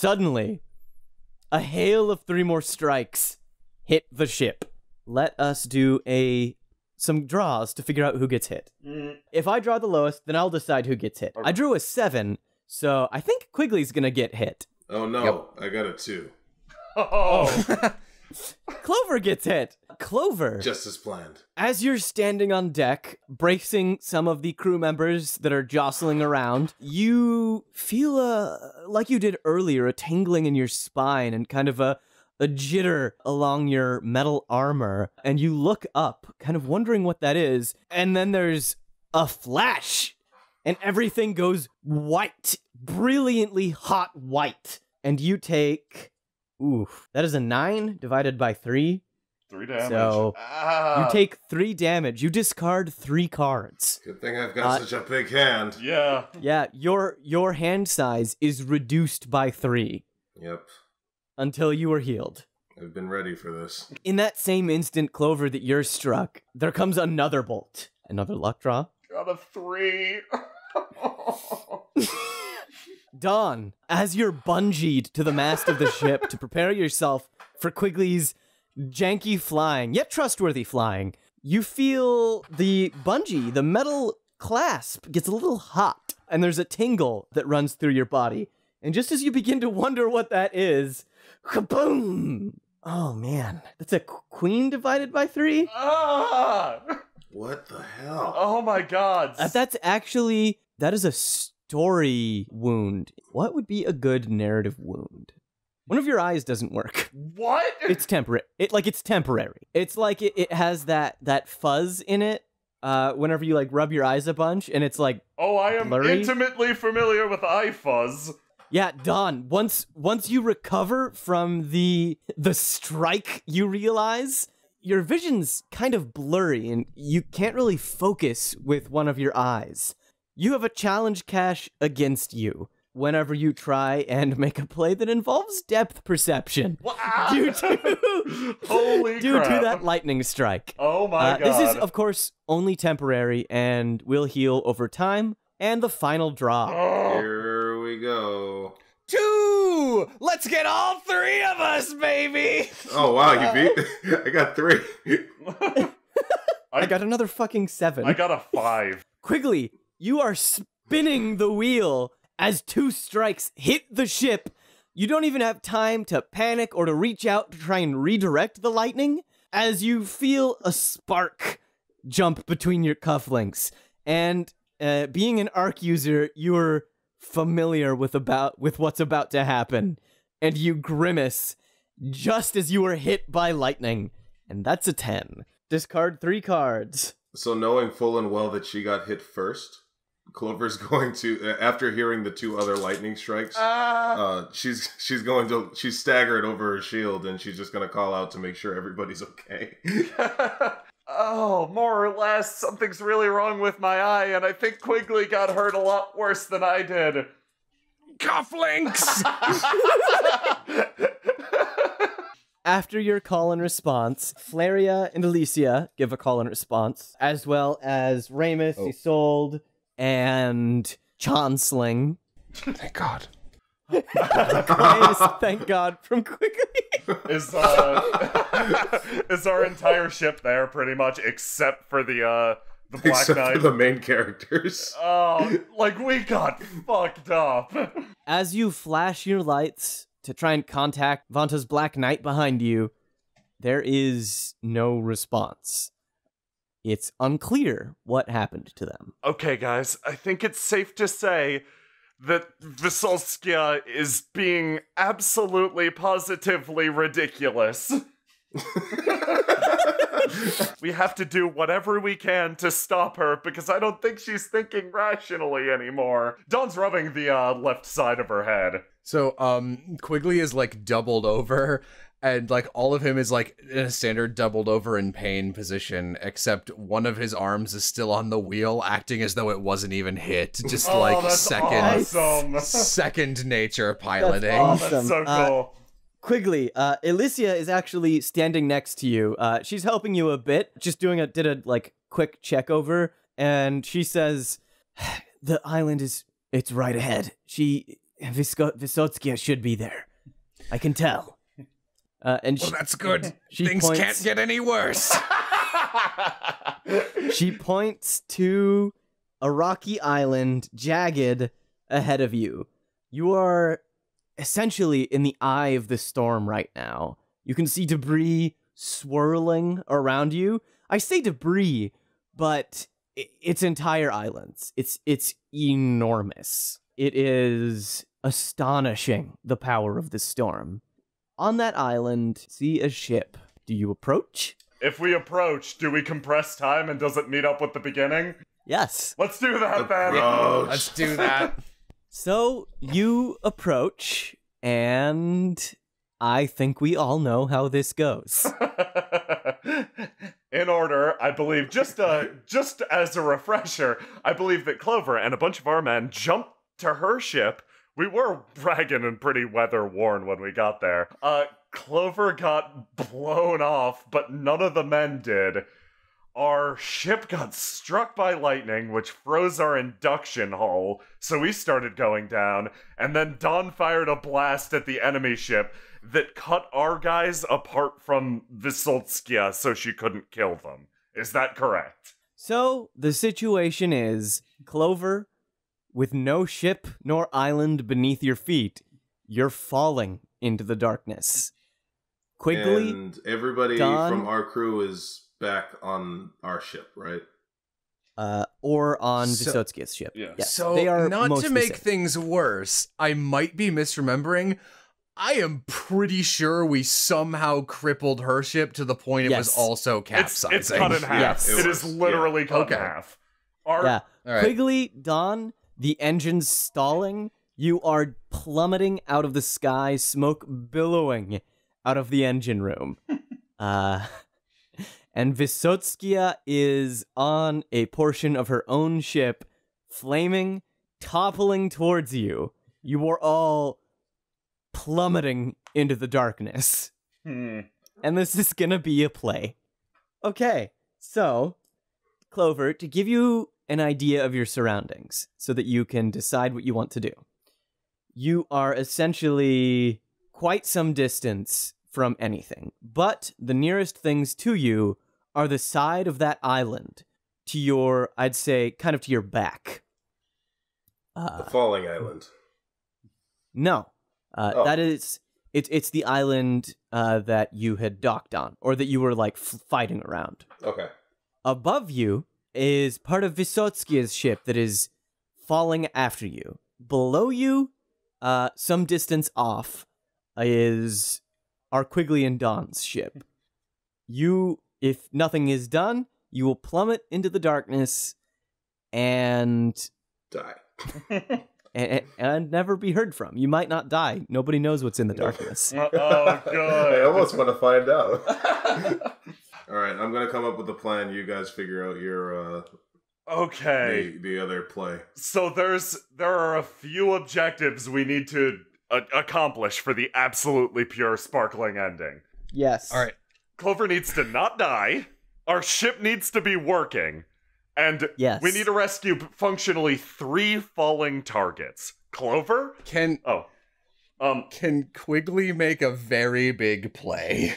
Suddenly, a hail of 3 more strikes hit the ship. Let us do some draws to figure out who gets hit. If I draw the lowest, then I'll decide who gets hit. I drew a 7, so I think Quigley's gonna get hit. Oh no, yep. I got a 2. Oh. Clover gets hit. Clover. Just as planned. As you're standing on deck, bracing some of the crew members that are jostling around, you feel like you did earlier, a tingling in your spine and kind of a jitter along your metal armor. And you look up, kind of wondering what that is. And then there's a flash. And everything goes white. Brilliantly hot white. And you take... Oof. That is a 9 divided by 3. 3 damage. So you take 3 damage. You discard 3 cards. Good thing I've got such a big hand. Yeah. Yeah, your hand size is reduced by 3. Yep. Until you are healed. I've been ready for this. In that same instant, Clover, that you're struck, there comes another bolt. Another luck draw. Got a 3. Dawn, as you're bungeed to the mast of the ship to prepare yourself for Quigley's janky flying, yet trustworthy flying, you feel the bungee, the metal clasp, gets a little hot, and there's a tingle that runs through your body. And just as you begin to wonder what that is, kaboom! Oh man, that's a queen divided by 3? Ah! What the hell? Oh my god. That is a story wound. What would be a good narrative wound? One of your eyes doesn't work. What? It's temporary. It's temporary. It's like it has that fuzz in it. Whenever you like rub your eyes a bunch, and it's like I am blurry. Intimately familiar with eye fuzz. Yeah, Dawn. Once you recover from the strike, you realize your vision's kind of blurry, and you can't really focus with one of your eyes. You have a challenge cache against you whenever you try and make a play that involves depth perception. Due to that lightning strike. Oh my god. This is, of course, only temporary and will heal over time. And the final draw. Here we go. 2! Let's get all 3 of us, baby! Oh wow, you beat? I got 3. I got another fucking 7. I got a 5. Quigley, you are spinning the wheel as 2 strikes hit the ship. You don't even have time to panic or to reach out to try and redirect the lightning as you feel a spark jump between your cufflinks. And being an arc user, you're familiar with what's about to happen. And you grimace just as you are hit by lightning. And that's a 10. Discard 3 cards. So knowing full and well that she got hit first, Clover's going to, after hearing the 2 other lightning strikes, she's staggered over her shield, and she's just gonna call out to make sure everybody's okay. Oh, more or less, something's really wrong with my eye, and I think Quigley got hurt a lot worse than I did. Cufflinks! After your call and response, Flaria and Alicia give a call and response, as well as Ramus, Isolde, and Chancellor. Thank God. Thank God from Quigley. Is our entire ship there pretty much, except for the Black Except Knight? for the main characters. Oh, like we got fucked up. As you flash your lights to try and contact Vanta's Black Knight behind you, there is no response. It's unclear what happened to them. Okay, guys, I think it's safe to say that Vysolskia is being absolutely, positively ridiculous. We have to do whatever we can to stop her, because I don't think she's thinking rationally anymore. Dawn's rubbing the left side of her head. So, Quigley is, like, doubled over, and, like, all of him is, like, in a standard doubled over in pain position, except one of his arms is still on the wheel, acting as though it wasn't even hit. Just, like, awesome. second nature piloting. That's Oh, that's so cool. Quigley, Alicia is actually standing next to you. She's helping you a bit, just did a quick check over, and she says, "The island it's right ahead. Vysotskia should be there. I can tell. And Well, that's good. she Things points- can't get any worse. She points to a rocky island, jagged, ahead of you. You are essentially in the eye of the storm right now. You can see debris swirling around you. I say debris, but it's entire islands. It's enormous. It is astonishing, the power of the storm. On that island, see a ship. Do you approach? If we approach, do we compress time and does it meet up with the beginning? Yes. Let's do that then. Approach. Let's do that. So you approach, and I think we all know how this goes. In order, I believe, just as a refresher, I believe that Clover and a bunch of our men jumped to her ship. We were ragged and pretty weather-worn when we got there. Clover got blown off, but none of the men did. Our ship got struck by lightning, which froze our induction hull, so we started going down, and then Dawn fired a blast at the enemy ship that cut our guys apart from Vysotskia so she couldn't kill them. Is that correct? So the situation is, Clover, with no ship nor island beneath your feet, you're falling into the darkness. Quigley, And everybody Dawn- from our crew is back on our ship, right? or on So- Vysotskia's ship. Yeah. Yes, So, they are not to mostly make safe. things worse, I might be misremembering. I am pretty sure we somehow crippled her ship to the point it was Yes. also It's capsizing. cut in half. Yes. It is literally cut in Okay. half. Our, Yeah. All right. Quigley, Dawn, the engine's stalling. You are plummeting out of the sky, smoke billowing out of the engine room. And Vysotskia is on a portion of her own ship, flaming, toppling towards you. You are all plummeting into the darkness. And this is gonna be a play. Okay, so, Clover, to give you an idea of your surroundings so that you can decide what you want to do. You are essentially quite some distance from anything, but the nearest things to you are the side of that island to your, I'd say, kind of to your back. The falling island. No, Oh. that is, it's the island that you had docked on, or that you were like fighting around. Okay. Above you is part of Vysotskia's ship that is falling after you. Below you, some distance off, is our Quigley and Dawn's ship. You, if nothing is done, you will plummet into the darkness and Die. and never be heard from. You might not die. Nobody knows what's in the darkness. Oh, I good. almost want to find out. All right, I'm gonna come up with a plan. You guys figure out your Okay. the other play. So there are a few objectives we need to accomplish for the absolutely pure sparkling ending. Yes. All right. Clover needs to not die. Our ship needs to be working. And Yes. we need to rescue functionally 3 falling targets. Clover? Can Quigley make a very big play?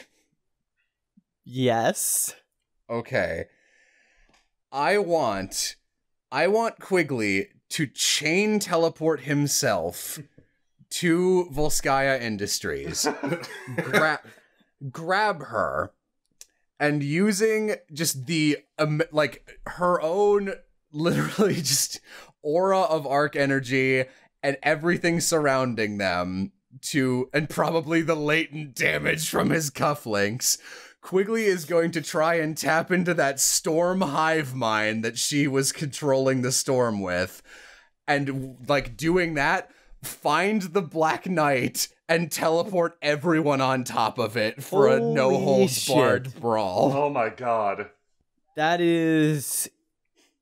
Yes. Okay. I want Quigley to chain teleport himself to Volskaya Industries, grab her, and using just the her own literally just aura of arc energy and everything surrounding them and probably the latent damage from his cufflinks, Quigley is going to try and tap into that storm hive mind that she was controlling the storm with. And, doing that, find the Black Knight and teleport everyone on top of it for a Holy no-holds-barred shit. brawl. Oh my god. That is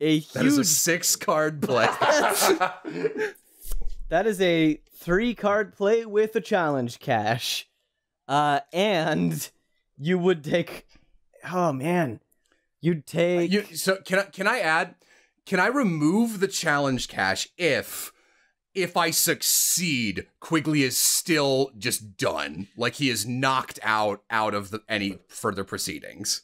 a huge... That is a 6-card play. That is a 3-card play with a challenge cache. And you would take... Oh, man. You'd take... So can I add? Can I remove the challenge cache if if I succeed, Quigley is still just done. Like, he is knocked out of any further proceedings.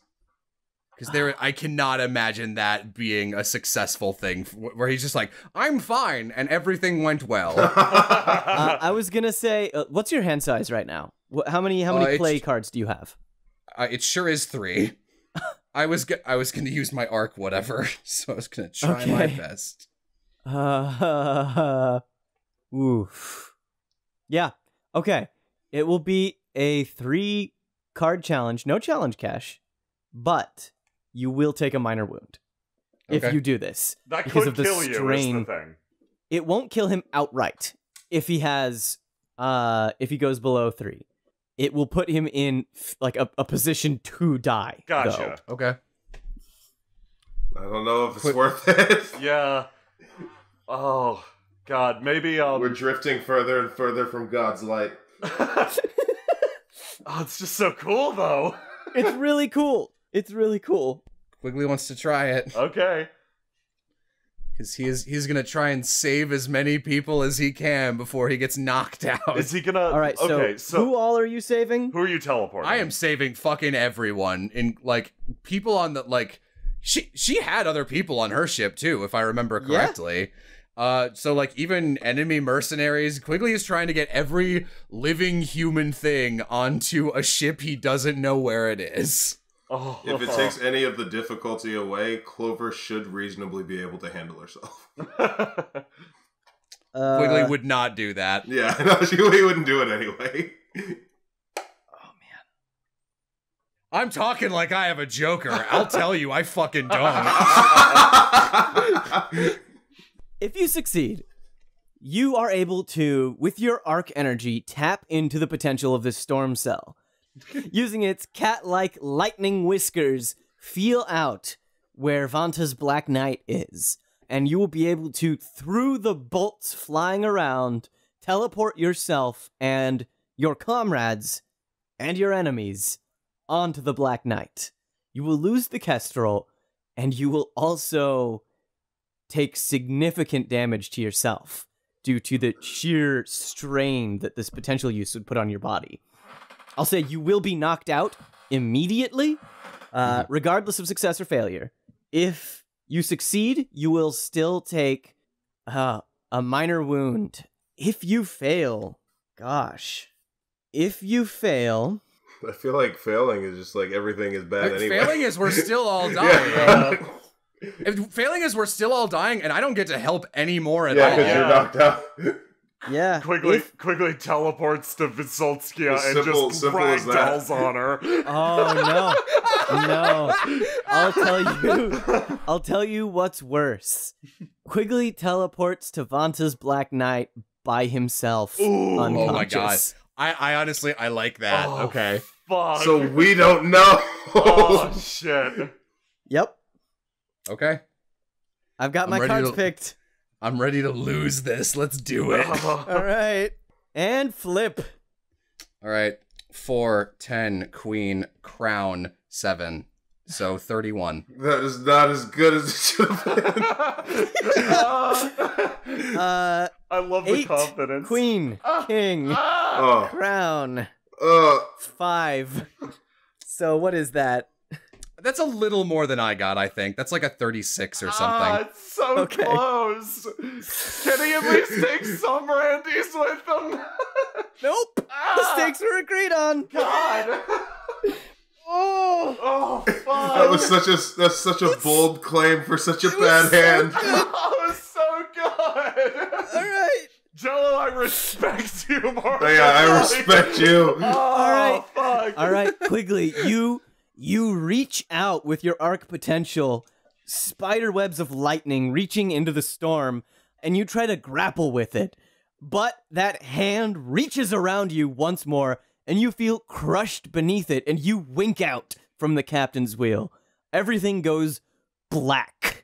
Because I cannot imagine that being a successful thing where he's just like, I'm fine, and everything went well. I was gonna say, what's your hand size right now? How many play cards do you have? It sure is 3. I was gonna use my arc, whatever, so I was gonna try my best. Oof. Yeah. Okay. It will be a 3-card challenge, no challenge cash, but you will take a minor wound if you do this. That because could of the kill strain. you, is the thing. It won't kill him outright if he has, if he goes below 3. It will put him in like a position to die. Gotcha. Though. Okay. I don't know if it's worth it. Yeah. Oh, God. Maybe, We're drifting further and further from God's light. Oh, it's just so cool, though. It's really cool. It's really cool. Quigley wants to try it. Okay. Because he's gonna try and save as many people as he can before he gets knocked out. Is he gonna... All right, so who all are you saving? Who are you teleporting? I am saving fucking everyone. In like people on the like she had other people on her ship too, if I remember correctly. So like even enemy mercenaries, Quigley is trying to get every living human thing onto a ship he doesn't know where it is. Oh. If it takes any of the difficulty away, Clover should reasonably be able to handle herself. Quigley would not do that. Yeah, no, he wouldn't do it anyway. Oh, man. I'm talking like I have a Joker. I'll tell you, I fucking don't. If you succeed, you are able to, with your arc energy, tap into the potential of this storm cell. Using its cat-like lightning whiskers, feel out where Vanta's Black Knight is. And you will be able to, through the bolts flying around, teleport yourself and your comrades and your enemies onto the Black Knight. You will lose the Kestrel, and you will also take significant damage to yourself due to the sheer strain that this potential use would put on your body. I'll say you will be knocked out immediately, regardless of success or failure. If you succeed, you will still take a minor wound. If you fail, gosh. If you fail... I feel like failing is just like everything is bad anyway. Failing is we're still all dying. Failing is we're still all dying, and I don't get to help anymore at all. Yeah, because you're knocked out. Yeah. Quickly teleports to Vysolskia and just ragdolls on her. Oh, no. I'll tell you what's worse. Quigley teleports to Vanta's Black Knight by himself. Ooh. Unconscious. Oh my god. I honestly, I like that. Oh, okay. Fuck. So we don't know. Oh, shit. Yep. Okay. I've got my cards picked. I'm ready to lose this. Let's do it. All right. And flip. All right. 4, 10, queen, crown, 7. So 31. That is not as good as it should have been. I love the 8, confidence. Queen, king, Oh. crown, 5. So what is that? That's a little more than I got, I think. That's like a 36 or something. It's so close. Can he at least take some Randies with him? Nope. The stakes were agreed on. God. Oh, fuck. That's such a bold claim for such a bad hand. Oh, it's so good. All right. Jello, I respect you more. Oh, yeah, I respect you. All right. Fuck. All right, Quigley, you reach out with your arc potential, spider webs of lightning reaching into the storm, and you try to grapple with it. But that hand reaches around you once more, and you feel crushed beneath it, and you wink out from the captain's wheel. Everything goes black.